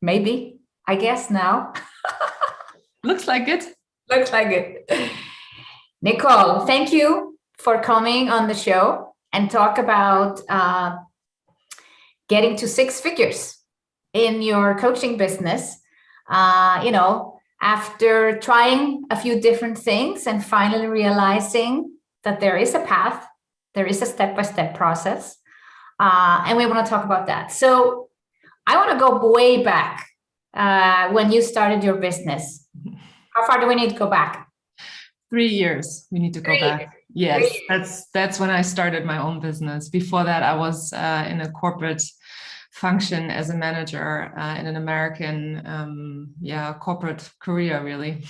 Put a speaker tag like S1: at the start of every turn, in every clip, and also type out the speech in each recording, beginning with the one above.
S1: maybe, I guess now.
S2: Looks like it.
S1: Looks like it. Nicole, thank you for coming on the show and talk about getting to six figures in your coaching business. After trying a few different things and finally realizing that there is a path, there is a step-by-step process. And we want to talk about that. So I want to go way back when you started your business. How far do we need to go back?
S2: 3 years. We need to go back. Yes, that's when I started my own business. Before that, I was in a corporate function as a manager in an American corporate career, really.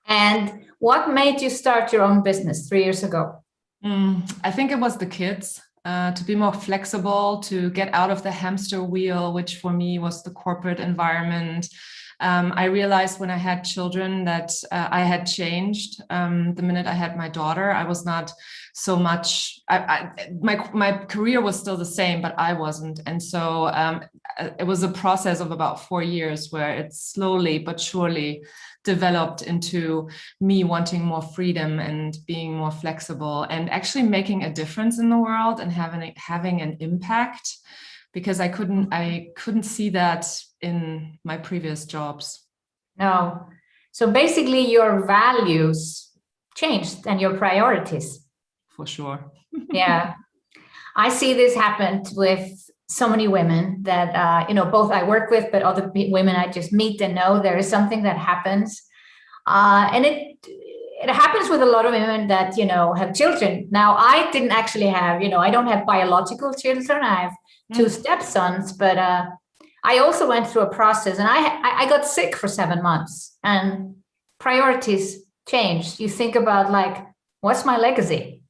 S1: And what made you start your own business 3 years ago?
S2: I think it was the kids. To be more flexible, to get out of the hamster wheel, which for me was the corporate environment. I realized when I had children that I had changed. The minute I had my daughter, I was not so much, my career was still the same, but I wasn't. And so it was a process of about 4 years where it slowly but surely developed into me wanting more freedom and being more flexible and actually making a difference in the world and having an impact, because I couldn't see that in my previous jobs.
S1: No. So basically your values changed and your priorities.
S2: For sure.
S1: Yeah. I see this happen with so many women that, both I work with, but other women I just meet and know there is something that happens. And it happens with a lot of women that, have children. Now, I didn't actually have, I don't have biological children. I have two stepsons, but I also went through a process and I got sick for 7 months and priorities changed. You think about what's my legacy?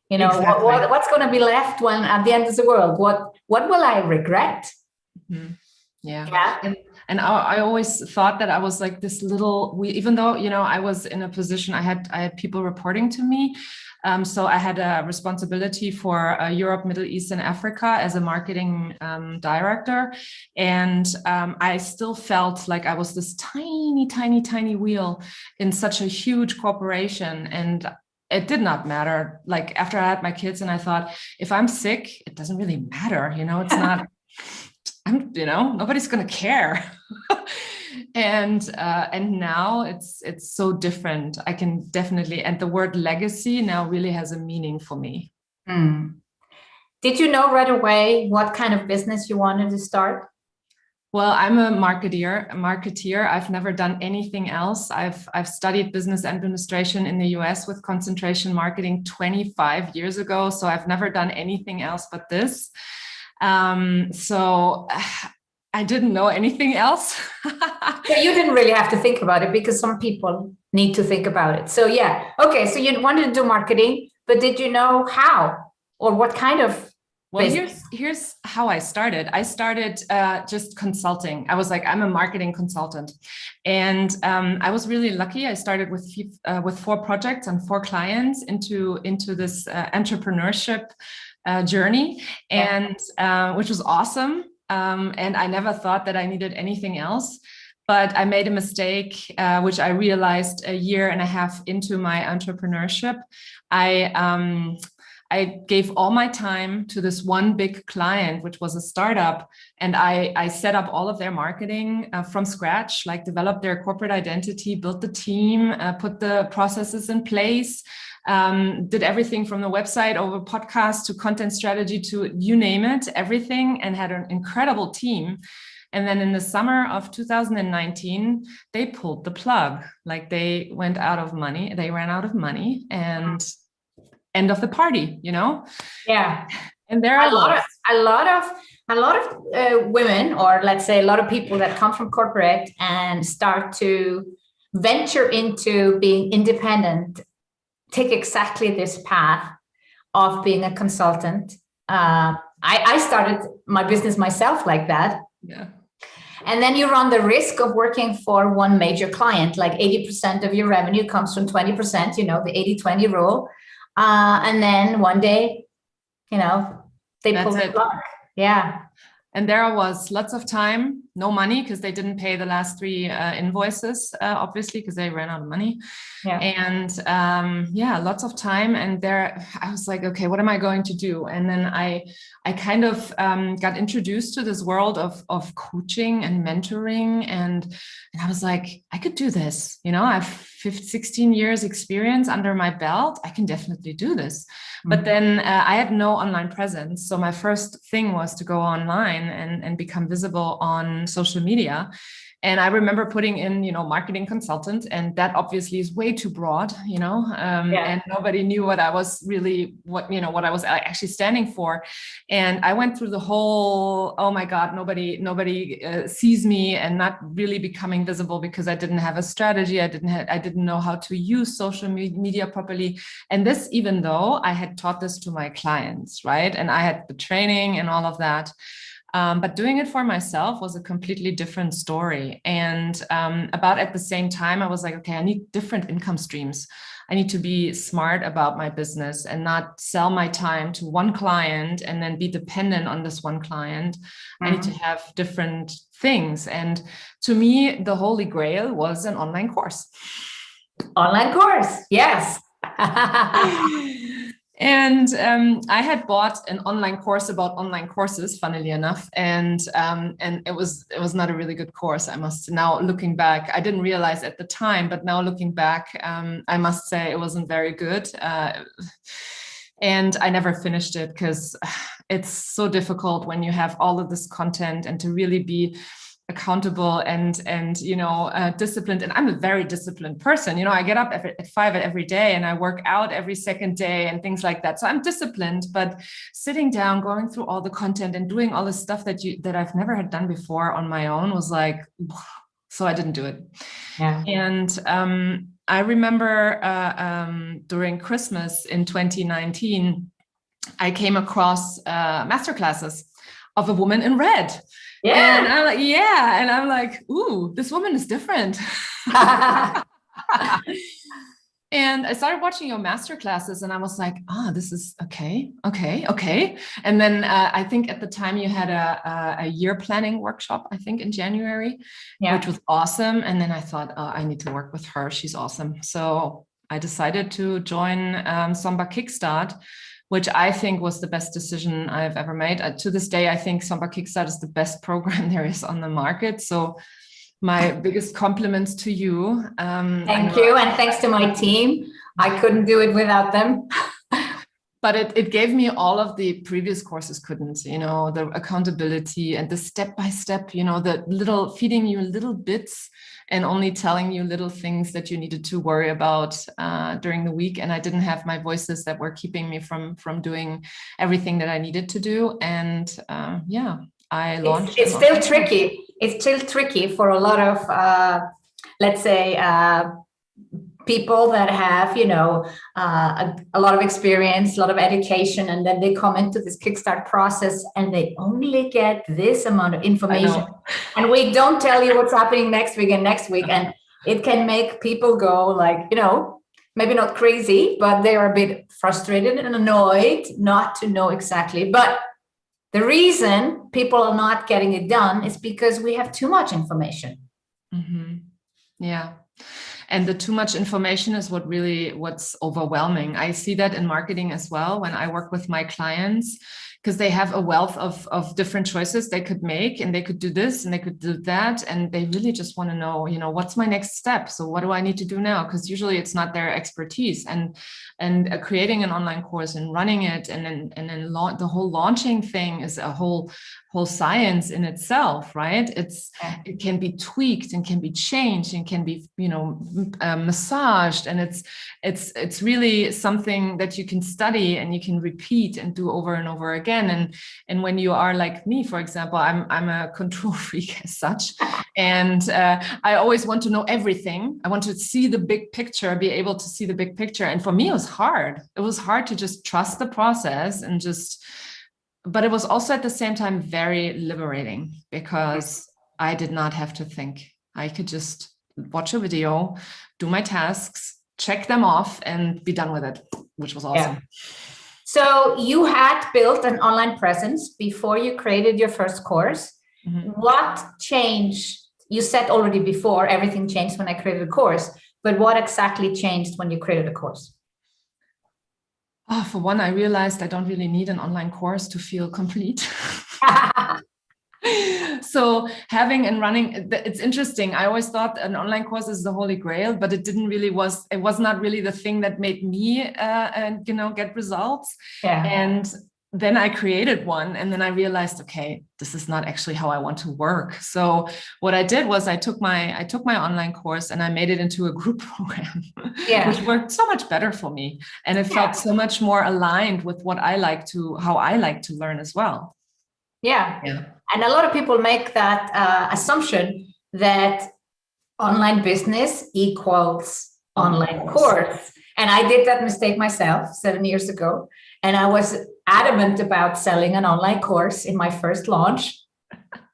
S2: Exactly.
S1: What's going to be left when at the end of the world? What will I regret?
S2: Mm-hmm. Yeah. And I always thought that I was like this little, even though, I was in a position, I had people reporting to me. So I had a responsibility for Europe, Middle East, and Africa as a marketing director. And I still felt like I was this tiny, tiny, tiny wheel in such a huge corporation. And it did not matter. Like after I had my kids and I thought, if I'm sick, it doesn't really matter. It's not, nobody's going to care. And now it's so different. I can definitely, and the word legacy now really has a meaning for me.
S1: Did you know right away what kind of business you wanted to start?
S2: Well, I'm a marketeer. I've never done anything else. I've studied business administration in the US with concentration marketing 25 years ago. So I've never done anything else but this. So I didn't know anything else.
S1: But you didn't really have to think about it because some people need to think about it. So yeah. Okay. So you wanted to do marketing, but did you know how or what kind of?
S2: Well, here's how I started. I started just consulting. I was like, I'm a marketing consultant. And I was really lucky. I started with 4 projects and 4 clients into this entrepreneurship journey, and which was awesome. And I never thought that I needed anything else. But I made a mistake, which I realized a year and a half into my entrepreneurship. I gave all my time to this one big client, which was a startup. And I set up all of their marketing from scratch, like developed their corporate identity, built the team, put the processes in place, did everything from the website over podcast to content strategy to you name it, everything, and had an incredible team. And then in the summer of 2019, they pulled the plug. Like they went out of money. They ran out of money and end of the party,
S1: Yeah.
S2: And there are
S1: a lot of women, or let's say a lot of people that come from corporate and start to venture into being independent, take exactly this path of being a consultant. I started my business myself like that.
S2: Yeah.
S1: And then you run the risk of working for one major client, like 80% of your revenue comes from 20%, the 80-20 rule. And then one day, they pull the plug. Yeah.
S2: And there was lots of time, no money, because they didn't pay the last 3 invoices, obviously, because they ran out of money.
S1: Yeah.
S2: And lots of time. And there I was like, okay, what am I going to do? And then I kind of got introduced to this world of coaching and mentoring. And I was like, I could do this. You know, I have 16 years experience under my belt. I can definitely do this. Mm-hmm. But then I had no online presence. So my first thing was to go online and become visible on social media. And I remember putting in, you know, marketing consultant, and that obviously is way too broad, you know, and nobody knew what I was actually standing for. And I went through the whole, oh my God, nobody sees me, and not really becoming visible because I didn't have a strategy. I didn't know how to use social media properly. And this, even though I had taught this to my clients, right? And I had the training and all of that. But doing it for myself was a completely different story. And about at the same time, I was like, okay, I need different income streams. I need to be smart about my business and not sell my time to one client and then be dependent on this one client. Mm-hmm. I need to have different things. And to me, the holy grail was an online course.
S1: Online course, yes.
S2: And I had bought an online course about online courses, funnily enough, and it was not a really good course. I must, now looking back, I didn't realize at the time, but now looking back, I must say it wasn't very good. And I never finished it because it's so difficult when you have all of this content and to really be accountable and disciplined. And I'm a very disciplined person. You know, I get up at 5 every day and I work out every second day and things like that. So I'm disciplined, but sitting down, going through all the content and doing all this stuff that I've never had done before on my own was like, so I didn't do it. Yeah. And I remember during Christmas in 2019, I came across masterclasses of a woman in red. Yeah. And I'm like, yeah. And I'm like, ooh, this woman is different. And I started watching your masterclasses and I was like, this is okay. And then I think at the time you had a year planning workshop, I think in January, which was awesome. And then I thought, I need to work with her. She's awesome. So I decided to join Somba Kickstart, which I think was the best decision I've ever made. To this day, I think Somba Kickstart is the best program there is on the market. So my biggest compliments to you.
S1: Thank you. And thanks to my team. I couldn't do it without them.
S2: But it gave me all of the previous courses couldn't, you know, the accountability and the step-by-step, you know, the little feeding you little bits and only telling you little things that you needed to worry about during the week. And I didn't have my voices that were keeping me from doing everything that I needed to do. And I launched.
S1: It's still tricky. It's still tricky for a lot of, let's say, people that have, you know, a lot of experience, a lot of education, and then they come into this Kickstart process and they only get this amount of information. And we don't tell you what's happening next week and next week. And it can make people go like, you know, maybe not crazy, but they are a bit frustrated and annoyed not to know exactly. But the reason people are not getting it done is because we have too much information.
S2: Mm-hmm. Yeah. And the too much information is what's overwhelming. I see that in marketing as well when I work with my clients, because they have a wealth of different choices they could make, and they could do this and they could do that. And they really just want to know, you know, what's my next step? So what do I need to do now? Because usually it's not their expertise. And creating an online course and running it and then the whole launching thing is a whole science in itself, right? It can be tweaked and can be changed and can be, you know, massaged, and it's really something that you can study and you can repeat and do over and over again. And when you are like me, for example, I'm a control freak as such, and I always want to know everything. I want to see the big picture, be able to see the big picture. And for me, it was hard. It was hard to just trust the process and but it was also at the same time very liberating because I did not have to think. I could just watch a video, do my tasks, check them off, and be done with it, which was awesome.
S1: So you had built an online presence before you created your first course. What changed? You said already before, everything changed when I created a course, but what exactly changed when you created a course?
S2: Oh, for one, I realized I don't really need an online course to feel complete. So having and running, it's interesting. I always thought an online course is the holy grail, but it was not really the thing that made me, get results.
S1: Yeah.
S2: And then I created one, and then I realized, okay, this is not actually how I want to work. So what I did was I took my online course and I made it into a group program, which worked so much better for me. And it felt so much more aligned with how I like to learn as well.
S1: Yeah. And a lot of people make that assumption that online business equals online course. And I did that mistake myself 7 years ago. And I was adamant about selling an online course in my first launch.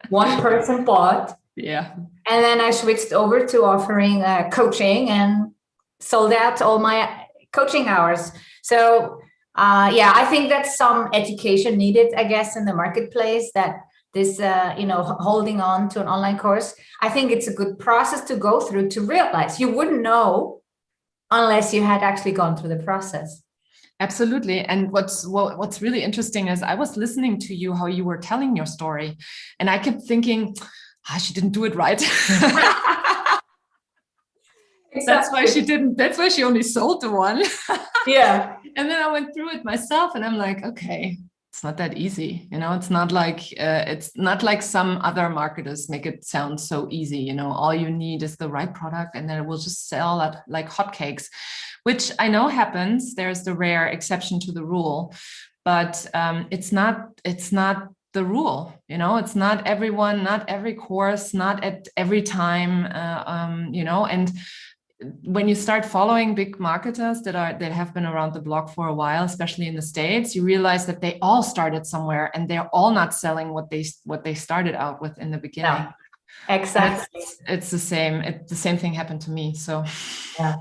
S1: One person bought.
S2: Yeah.
S1: And then I switched over to offering coaching and sold out all my coaching hours. So I think that's some education needed, I guess, in the marketplace, that this, holding on to an online course. I think it's a good process to go through to realize. You wouldn't know unless you had actually gone through the process.
S2: Absolutely. And what's really interesting is I was listening to you, how you were telling your story, and I kept thinking, she didn't do it right.
S1: Exactly.
S2: That's why she only sold the one.
S1: Yeah.
S2: And then I went through it myself and I'm like, okay, it's not that easy. It's not like some other marketers make it sound so easy. All you need is the right product and then it will just sell like hotcakes, which I know happens. There's the rare exception to the rule, but it's not the rule. It's not everyone, not every course, not at every time, and when you start following big marketers that have been around the block for a while, especially in the States, you realize that they all started somewhere and they're all not selling what they started out with in the beginning.
S1: No, exactly.
S2: It's the same. The same thing happened to me. So
S1: yeah.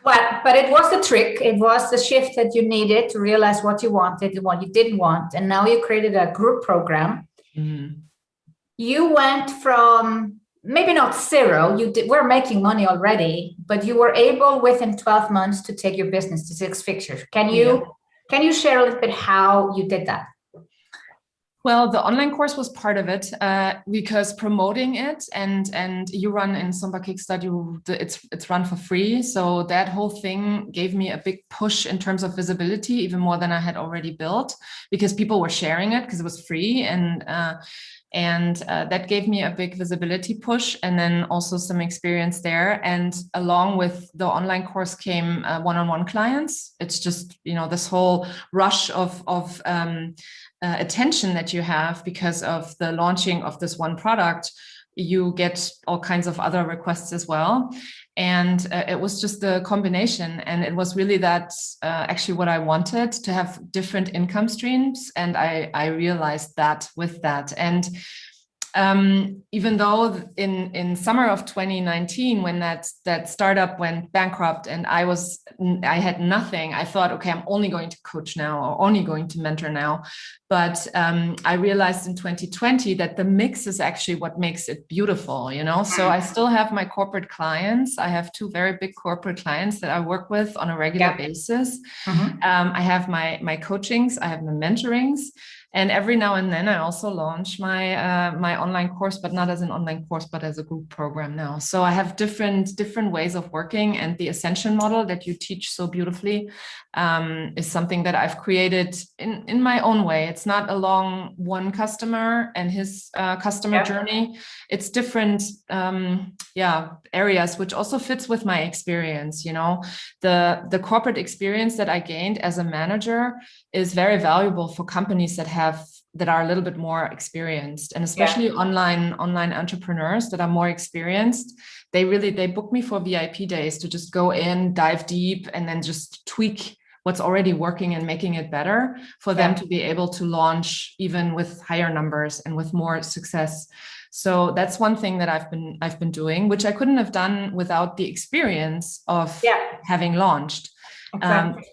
S1: But it was the trick. It was the shift that you needed to realize what you wanted and what you didn't want. And now you created a group program. Mm-hmm. You went from maybe not zero, we're making money already, but you were able within 12 months to take your business to 6 fixtures. Can you share a little bit how you did that?
S2: Well, the online course was part of it because promoting it and you run in Sumba Kickstart, it's run for free. So that whole thing gave me a big push in terms of visibility, even more than I had already built, because people were sharing it because it was free and that gave me a big visibility push and then also some experience there. And along with the online course came one-on-one clients. It's just, this whole rush of attention that you have because of the launching of this one product. You get all kinds of other requests as well. And it was just a combination. And it was really that actually what I wanted, to have different income streams. And I realized that with that. And even though in summer of 2019, when that startup went bankrupt and I had nothing, I thought, okay, I'm only going to coach now or only going to mentor now. But I realized in 2020 that the mix is actually what makes it beautiful, So I still have my corporate clients. I have 2 very big corporate clients that I work with on a regular basis. Mm-hmm. I have my coachings, I have my mentorings. And every now and then I also launch my online course, but not as an online course, but as a group program now. So I have different ways of working, and the ascension model that you teach so beautifully is something that I've created in my own way. It's not along one customer and his customer journey. It's different areas, which also fits with my experience. The corporate experience that I gained as a manager is very valuable for companies that are a little bit more experienced, and especially online entrepreneurs that are more experienced. They book me for VIP days to just go in, dive deep, and then just tweak what's already working and making it better for them to be able to launch even with higher numbers and with more success. So that's one thing that I've been doing, which I couldn't have done without the experience of having launched. Exactly.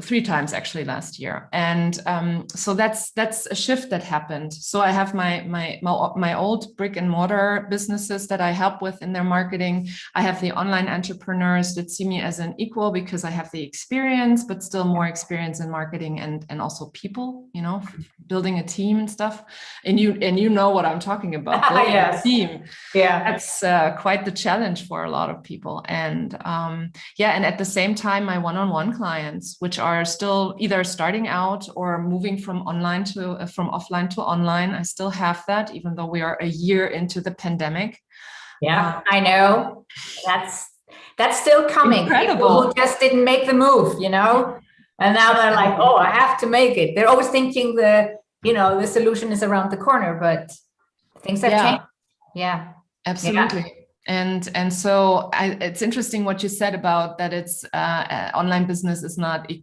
S2: 3 times actually last year. And so that's a shift that happened. So I have my old brick and mortar businesses that I help with in their marketing. I have the online entrepreneurs that see me as an equal because I have the experience, but still more experience in marketing and also people, you know, building a team and stuff. And you know what I'm talking about, building
S1: Yes.
S2: a team.
S1: Yeah.
S2: That's quite the challenge for a lot of people. And and at the same time, my one-on-one clients, which are still either starting out or moving from offline to online, I still have that, even though we are a year into the pandemic.
S1: Yeah, I know. That's still coming.
S2: Incredible.
S1: People who just didn't make the move, you know, and now they're like, oh, I have to make it. They're always thinking the solution is around the corner, but things have changed. Yeah,
S2: absolutely. Yeah. And so it's interesting what you said about that. It's online business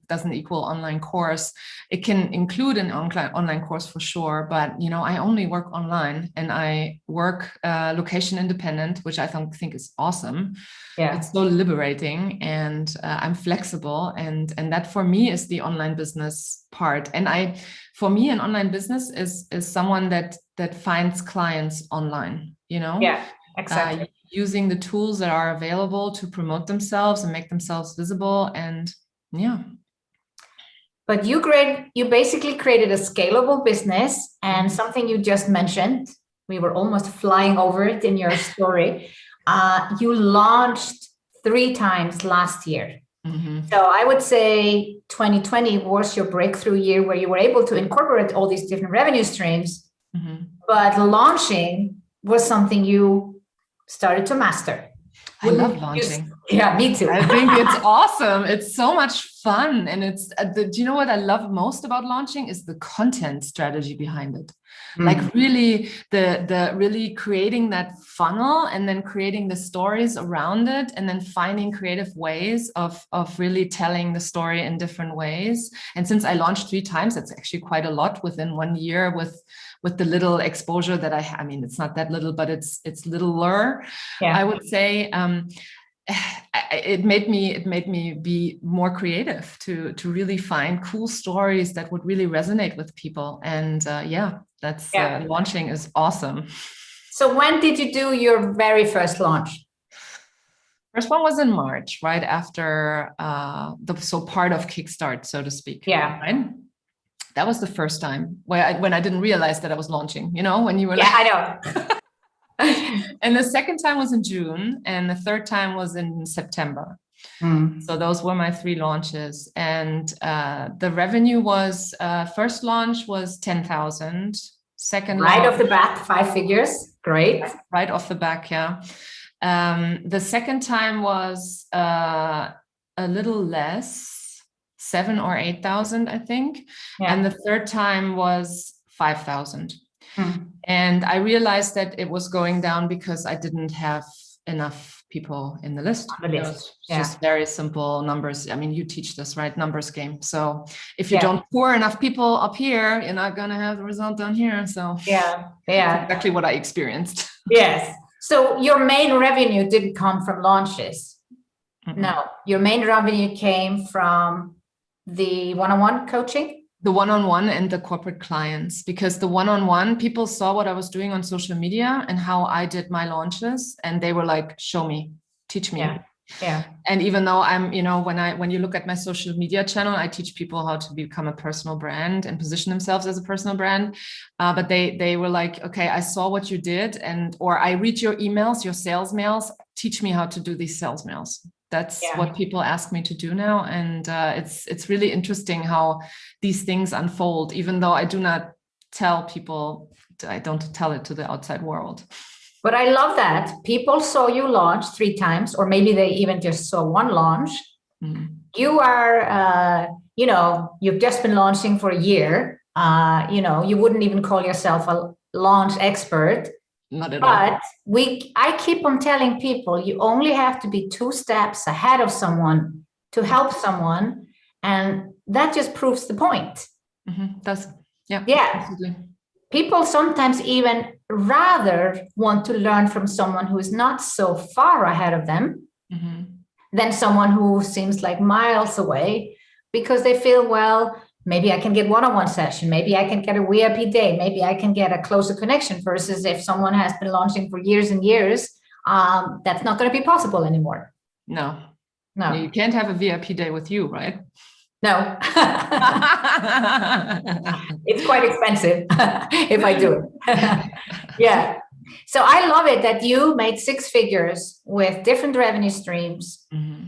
S2: doesn't equal online course. It can include an online course for sure, but I only work online and I work location independent, which I think is awesome. Yeah, it's so liberating, and I'm flexible, and that for me is the online business part. And for me, an online business is someone that finds clients online. Yeah, exactly. Using the tools that are available to promote themselves and make themselves visible. And yeah.
S1: But you basically created a scalable business, and something you just mentioned, we were almost flying over it in your story. You launched 3 times last year. Mm-hmm. So I would say 2020 was your breakthrough year where you were able to incorporate all these different revenue streams. Mm-hmm. But launching was something you started to master.
S2: I love launching.
S1: Yeah, me too.
S2: I think it's awesome. It's so much fun. And do you know what I love most about launching is the content strategy behind it. Mm. Like really really creating that funnel and then creating the stories around it and then finding creative ways of really telling the story in different ways. And since I launched 3 times, that's actually quite a lot within 1 year with the little exposure that I have. I mean, it's not that little, but it's littler. Yeah. I would say it made me be more creative to really find cool stories that would really resonate with people. And launching is awesome.
S1: So when did you do your very first launch?
S2: First one was in March, right after part of Kickstart, so to speak.
S1: Yeah.
S2: Right? That was the first time when I didn't realize that I was launching, when you were
S1: like, I know.
S2: And the second time was in June, and the third time was in September. Mm. So those were my 3 launches. And the revenue was, first launch was 10,000. Second
S1: right
S2: launch,
S1: off the bat, 5 figures. Great.
S2: Right off the back, yeah. The second time was a little less, 7,000 or 8,000, I think. Yeah. And the third time was 5,000. Hmm. And I realized that it was going down because I didn't have enough people in the list. Just very simple numbers. I mean, you teach this, right? Numbers game. So if you don't pour enough people up here, you're not going to have the result down here. So that's exactly what I experienced.
S1: Yes. So your main revenue didn't come from launches. Mm-hmm. No, your main revenue came from the one-on-one coaching.
S2: The one-on-one and the corporate clients, because the one-on-one people saw what I was doing on social media and how I did my launches, and they were like, show me, teach me. Yeah. And even though I'm, when you look at my social media channel, I teach people how to become a personal brand and position themselves as a personal brand. But they were like, okay, I saw what you did, or I read your emails, your sales mails, teach me how to do these sales mails. That's what people ask me to do now. And it's really interesting how these things unfold, even though I do not tell people, I don't tell it to the outside world.
S1: But I love that people saw you launch 3 times, or maybe they even just saw 1 launch. Mm-hmm. You are, you've just been launching for a year. You wouldn't even call yourself a launch expert.
S2: Not at all.
S1: But I keep on telling people you only have to be 2 steps ahead of someone to help someone, and that just proves the point.
S2: Mm-hmm.
S1: Yeah. Absolutely. People sometimes even rather want to learn from someone who is not so far ahead of them than someone who seems like miles away. because they feel, well, maybe I can get one-on-one session. Maybe I can get a VIP day. Maybe I can get a closer connection versus if someone has been launching for years and years, that's not going to be possible anymore.
S2: No,
S1: no,
S2: you can't have a VIP day with you, right?
S1: No, it's quite expensive if I do it. Yeah. So I love it that you made 6 figures with different revenue streams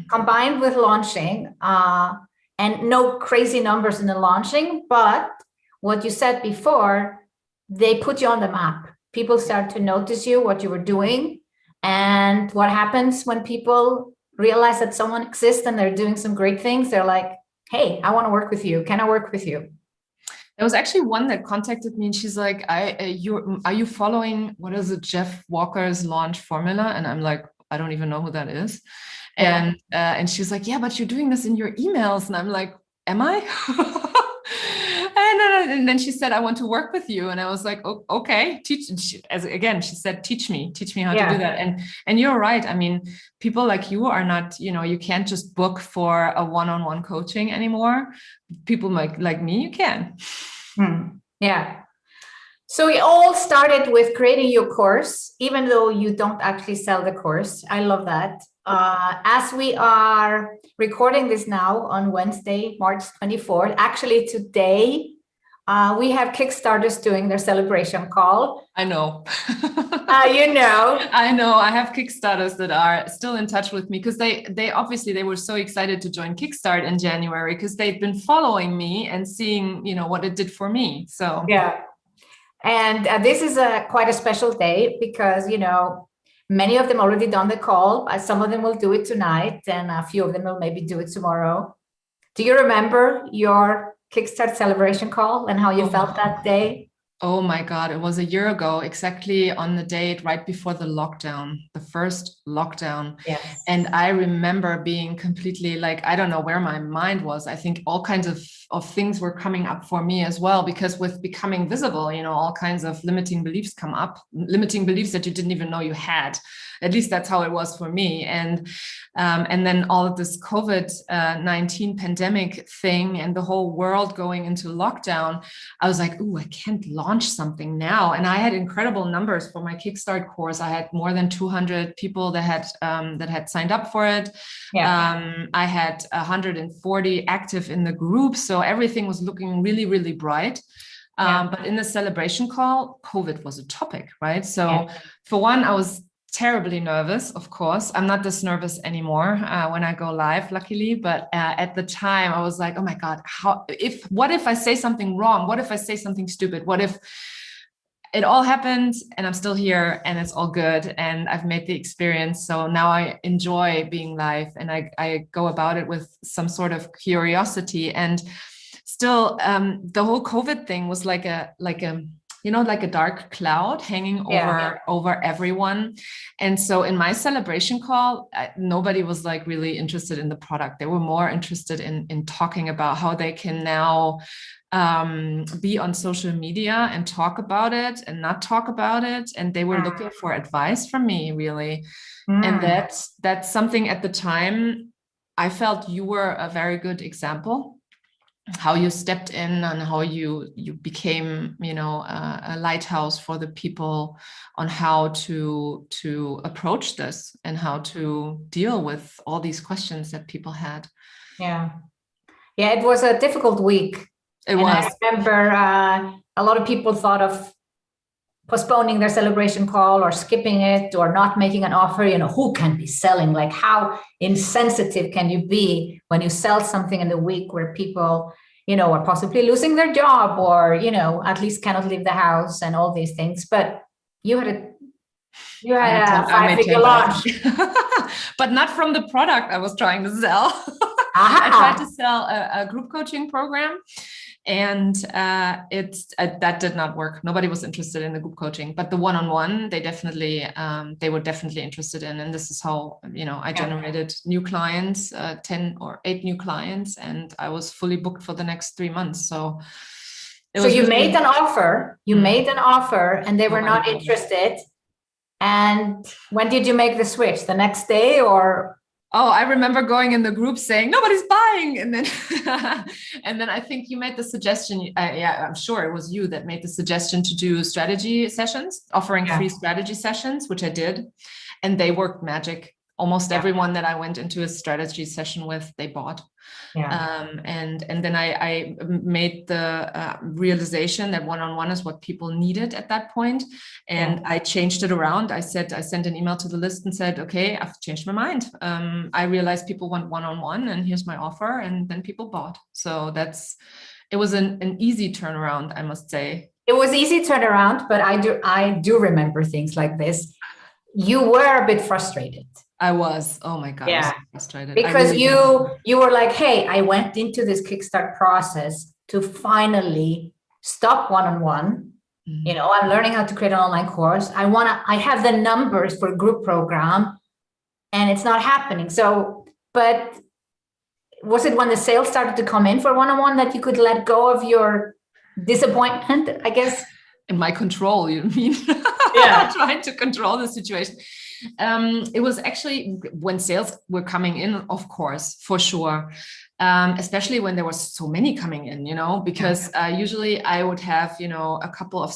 S1: combined with launching, and no crazy numbers in the launching. But what you said before, they put you on the map. People start to notice you, what you were doing. And what happens when people realize that someone exists and they're doing some great things? They're like, hey, I want to work with you. Can I work with you?
S2: There was actually one that contacted me and she's like, are you following, what is it, Jeff Walker's launch formula? And I'm like, I don't even know who that is.
S1: Yeah.
S2: And she's like, yeah, but you're doing this in your emails. And I'm like, am I? And then she said, I want to work with you. And I was like, oh, okay, teach. She said, teach me how to do that. And you're right. I mean, people like you are not, you can't just book for a one-on-one coaching anymore. People like me, you can.
S1: Yeah. So we all started with creating your course, even though you don't actually sell the course. I love that. As we are recording this now on Wednesday, March 24th, actually today, we have Kickstarters doing their celebration call.
S2: I know.
S1: I know.
S2: I have Kickstarters that are still in touch with me because they obviously were so excited to join Kickstart in January because they've been following me and seeing, what it did for me. So
S1: yeah. And this is quite a special day because, many of them already done the call. Some of them will do it tonight and a few of them will maybe do it tomorrow. Do you remember your Kickstart celebration call and how you felt that day?
S2: Oh my God, it was a year ago, exactly on the date right before the first lockdown.
S1: Yes.
S2: And I remember being completely like, I don't know where my mind was. I think all kinds of things were coming up for me as well, because with becoming visible, all kinds of limiting beliefs come up, limiting beliefs that you didn't even know you had. At least that's how it was for me. And then all of this COVID-19 pandemic thing and the whole world going into lockdown, I was like, ooh, I can't launch something now. And I had incredible numbers for my Kickstart course. I had more than 200 people that had signed up for it. Yeah. I had 140 active in the group. So everything was looking really, really bright. But in the celebration call, COVID was a topic, right? So for one, I was terribly nervous, of course. I'm not this nervous anymore when I go live, luckily. But at the time, I was like, oh my God, what if I say something wrong? What if I say something stupid? What if it all happened and I'm still here and it's all good and I've made the experience? So now I enjoy being live and I go about it with some sort of curiosity. And still, the whole COVID thing was like a dark cloud hanging over everyone. And so in my celebration call, nobody was like really interested in the product. They were more interested in talking about how they can now be on social media and talk about it and not talk about it. And they were looking for advice from me, really. And that's something at the time I felt you were a very good example. How you stepped in and how you became, a lighthouse for the people on how to approach this and how to deal with all these questions that people had.
S1: Yeah, it was a difficult week.
S2: It was.
S1: I remember a lot of people thought of postponing their celebration call or skipping it or not making an offer. Who can be selling? Like, how insensitive can you be when you sell something in the week where people, are possibly losing their job or, at least cannot leave the house and all these things. But you had a 5-figure launch.
S2: But not from the product I was trying to sell. I tried to sell a group coaching program. And that did not work. Nobody was interested in the group coaching, but the one-on-one, they were definitely interested in. And this is how, I generated new clients, 10 or 8 new clients, and I was fully booked for the next 3 months. So
S1: you made an offer, and they were not interested. And when did you make the switch? The next day or?
S2: Oh, I remember going in the group saying nobody's buying, and then and then I think you made the suggestion. Yeah, I'm sure it was you that made the suggestion to do strategy sessions, offering free strategy sessions, which I did, and they worked magic. Almost everyone that I went into a strategy session with, they bought. And then I made the realization that one-on-one is what people needed at that point. And I changed it around. I sent an email to the list and said, okay, I've changed my mind. I realized people want one-on-one, and here's my offer. And then people bought. So it was an easy turnaround, I must say.
S1: It was easy turnaround, but I do remember things like this. You were a bit frustrated.
S2: I was, oh my God, I was so frustrated.
S1: Because you were like, hey, I went into this Kickstart process to finally stop one-on-one. You know, I'm learning how to create an online course. I have the numbers for a group program, and it's not happening. So, but was it when the sales started to come in for one-on-one that you could let go of your disappointment, I guess?
S2: In my control, you mean? Trying to control the situation. It was actually when sales were coming in, of course, for sure. Especially when there was so many coming in, you know, because usually I would have, you know, a couple of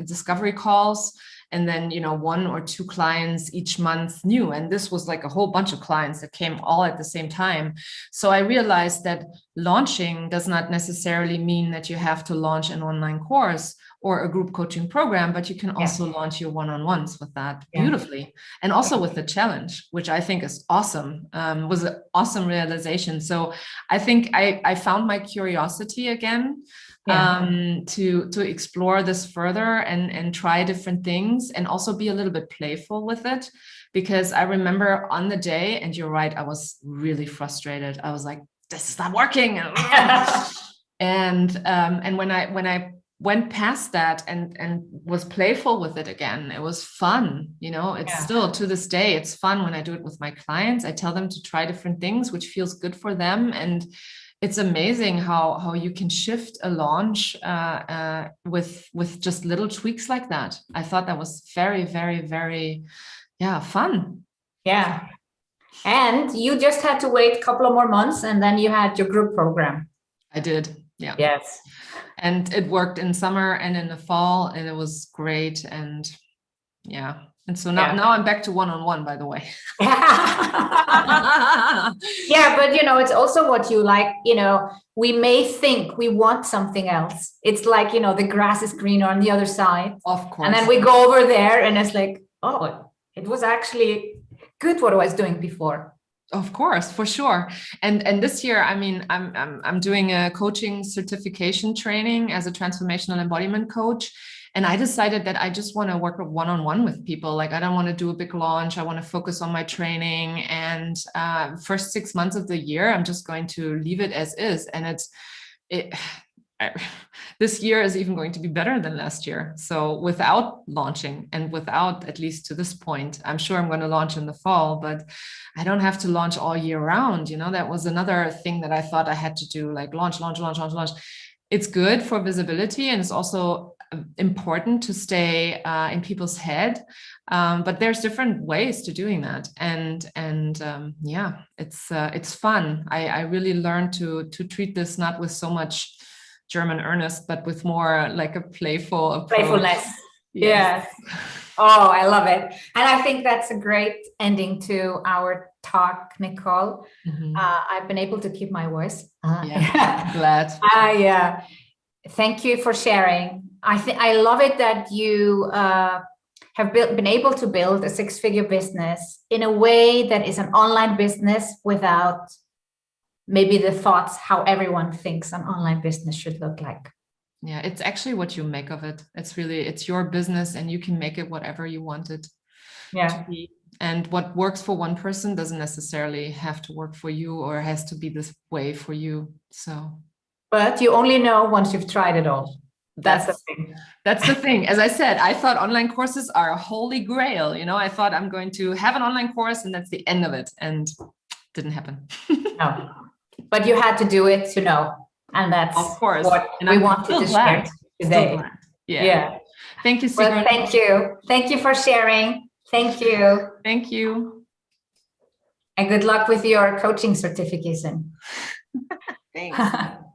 S2: discovery calls, and then, you know, 1 or 2 clients each month new. And this was like a whole bunch of clients that came all at the same time. So I realized that launching does not necessarily mean that you have to launch an online course or a group coaching program, but you can also launch your one-on-ones with that beautifully. And also with the challenge, which I think is awesome, was an awesome realization. So I think I found my curiosity again, to explore this further and try different things, and also be a little bit playful with it. Because I remember on the day, and you're right, I was really frustrated. I was like, this is not working. And when I went past that and was playful with it again, it was fun. You know, it's still to this day, it's fun when I do it with my clients. I tell them to try different things, which feels good for them. And it's amazing how you can shift a launch with just little tweaks like that. I thought that was very, very, very, fun.
S1: Yeah. And you just had to wait a couple of more months, and then you had your group program.
S2: I did. Yeah.
S1: Yes.
S2: And it worked in summer and in the fall, and it was great. And and so now I'm back to one-on-one, by the way.
S1: Yeah, but you know, it's also what you like. You know, we may think we want something else. It's like, you know, the grass is greener on the other side.
S2: Of course.
S1: And then we go over there, and it's like, oh, it was actually good what I was doing before.
S2: Of course, for sure. And this year, I mean, I'm doing a coaching certification training as a transformational embodiment coach. And I decided that I just want to work one-on-one with people. Like, I don't want to do a big launch. I want to focus on my training. And first 6 months of the year, I'm just going to leave it as is. And this year is even going to be better than last year. So without launching, and without, at least to this point, I'm sure I'm going to launch in the fall, but I don't have to launch all year round. You know, that was another thing that I thought I had to do, like launch. It's good for visibility, and it's also important to stay in people's head. But there's different ways to doing that. And it's fun. I really learned to treat this not with so much German earnest, but with more like a playful approach.
S1: Playfulness. Yes. Oh, I love it. And I think that's a great ending to our talk, Nicole. I've been able to keep my voice.
S2: Glad.
S1: Thank you for sharing. I love it that you have been able to build a 6-figure business in a way that is an online business without maybe the thoughts how everyone thinks an online business should look like.
S2: Yeah, it's actually what you make of it. It's your business, and you can make it whatever you want it to be. And what works for one person doesn't necessarily have to work for you, or has to be this way for you. So,
S1: but you only know once you've tried it all. That's the thing.
S2: That's the thing. As I said, I thought online courses are a holy grail. You know, I thought I'm going to have an online course and that's the end of it. And didn't happen.
S1: No, but you had to do it to know. And that's, of course, what we wanted to share today. Yeah.
S2: Thank you, Sigrun.
S1: Well, thank you. Thank you for sharing. Thank you.
S2: Thank you.
S1: And good luck with your coaching certification.
S2: Thanks.